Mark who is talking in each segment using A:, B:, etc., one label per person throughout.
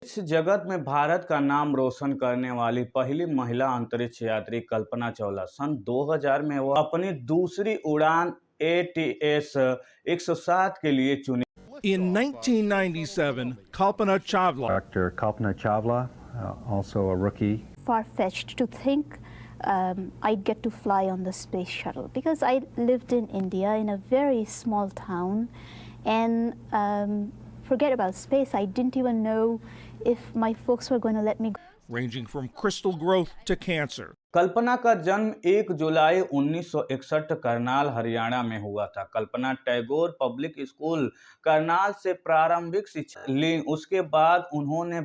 A: इस जगत में भारत का नाम रोशन करने वाली पहली महिला अंतरिक्ष यात्री कल्पना चावला सन 2000 में वो अपनी दूसरी उड़ान ATS 107 के लिए चुनी।
B: In 1997, Kalpana Chawla.
C: Dr. Kalpana Chawla, also a rookie.
D: Far-fetched to think I'd get to fly on the space shuttle because I lived in India in a very small town, and forget about space, I didn't even know if my folks were going to let me go.
B: Ranging from crystal growth to cancer.
A: कल्पना का जन्म 1 जुलाई 1961 करनाल हरियाणा में हुआ था। कल्पना Tagore public school Karnal से प्रारंभिक शिक्षा ली। उसके बाद उन्होंने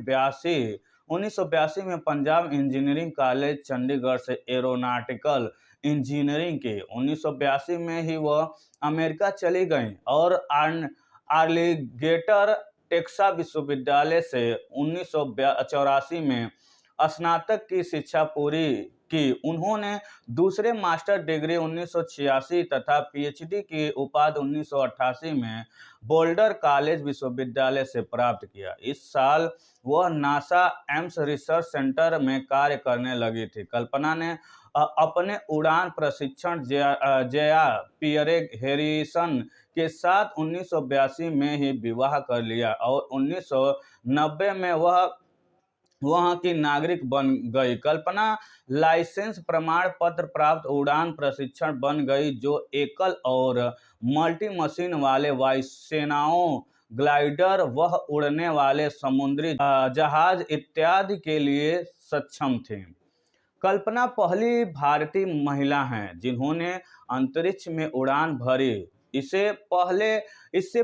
A: 1982 में पंजाब इंजीनियरिंग कॉलेज चंडीगढ़ से एरोनॉटिकल इंजीनियरिंग की। 1982 में ही वह अमेरिका चली गईं और आर्लिगेटर टेक्सास विश्वविद्यालय से 1984 में स्नातक की शिक्षा पूरी की। उन्होंने दूसरे मास्टर डिग्री 1986 तथा PhD की उपाधि 1988 में बोल्डर कॉलेज विश्वविद्यालय से प्राप्त किया। इस साल वह नासा एम्स रिसर्च सेंटर में कार्य करने लगी थी। कल्पना ने अपने उड़ान प्रशिक्षण जया पियरे हैरिसन के साथ 1982 में ही विवाह कर लिया और 1990 में वह वहां की नागरिक बन गई। कल्पना लाइसेंस प्रमाण पत्र प्राप्त उड़ान प्रशिक्षण बन गई, जो एकल और मल्टी मशीन वाले वायुसेनाओं, ग्लाइडर, वह उड़ने वाले समुद्री जहाज इत्यादि के लिए सक्षम थी। कल्पना पहली भारतीय महिला हैं जिन्होंने अंतरिक्ष में उड़ान भरी। इससे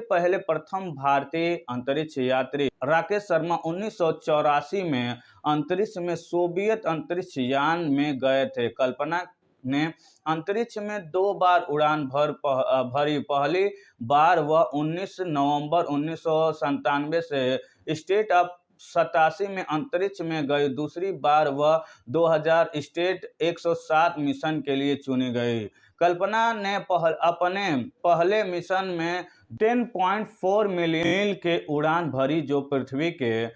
A: पहले प्रथम भारतीय अंतरिक्ष यात्री राकेश शर्मा 1984 में अंतरिक्ष में सोवियत अंतरिक्ष यान में गए थे। कल्पना ने अंतरिक्ष में 2 बार उड़ान भरी। पहली बार वह 19 नवंबर 1997 से स्टेट ऑफ 87 में अंतरिक्ष में गई। दूसरी बार वह 2000 स्टेट 107 मिशन के लिए चुनी गई। कल्पना ने अपने पहले मिशन में 10.4 मील के उड़ान भरी, जो पृथ्वी के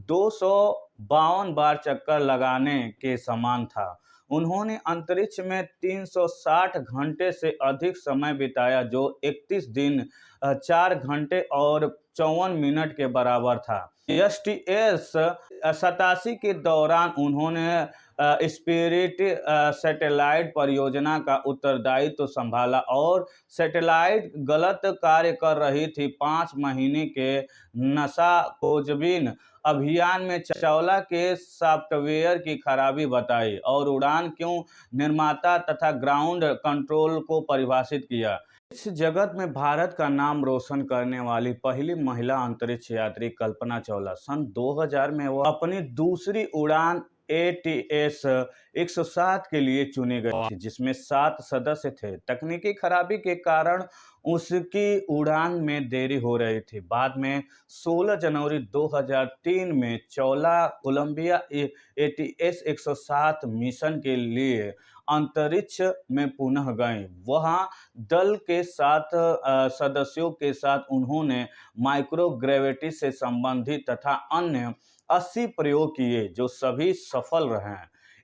A: 252 बार चक्कर लगाने के समान था। उन्होंने अंतरिक्ष में 360 घंटे से अधिक समय बिताया, जो 31 दिन 4 घंटे और 54 मिनट के बराबर था। STS 87 के दौरान उन्होंने स्पिरिट सैटेलाइट परियोजना का उत्तरदायित्व संभाला और सैटेलाइट गलत कार्य कर रही थी। 5 महीने के नासा खोजबीन अभियान में चावला के सॉफ्टवेयर की खराबी बताई और उड़ान क्यों निर्माता तथा ग्राउंड कंट्रोल को परिभाषित किया। इस जगत में भारत का नाम रोशन करने वाली पहली महिला अंतरिक्ष यात्री कल्पना चावला सन 2000 में वो अपनी दूसरी उड़ान ATS 107 के लिए चुनी गई थी, जिसमें 7 सदस्य थे। तकनीकी खराबी के कारण उसकी उड़ान में देरी हो रही थी। बाद में 16 जनवरी 2003 में चावला कोलंबिया ATS 107 मिशन के लिए अंतरिक्ष में पुनः गए। वहां दल के 7 सदस्यों के साथ उन्होंने माइक्रोग्रेविटी से संबंधित तथा अन्य 80 प्रयोग किए, जो सभी सफल रहे।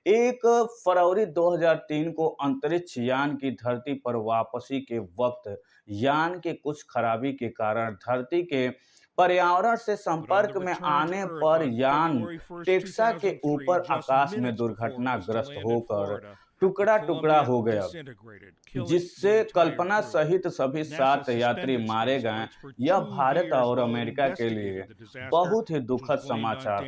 A: 1 फरवरी 2003 को अंतरिक्ष यान की धरती पर वापसी के वक्त यान के कुछ खराबी के कारण धरती के पर्यावरण से संपर्क में आने पर यान टेक्सास के ऊपर आकाश में दुर्घटनाग्रस्त होकर टुकड़ा टुकड़ा हो गया, जिससे कल्पना सहित सभी 7 यात्री मारे गए। यह भारत और अमेरिका के लिए बहुत ही दुखद समाचार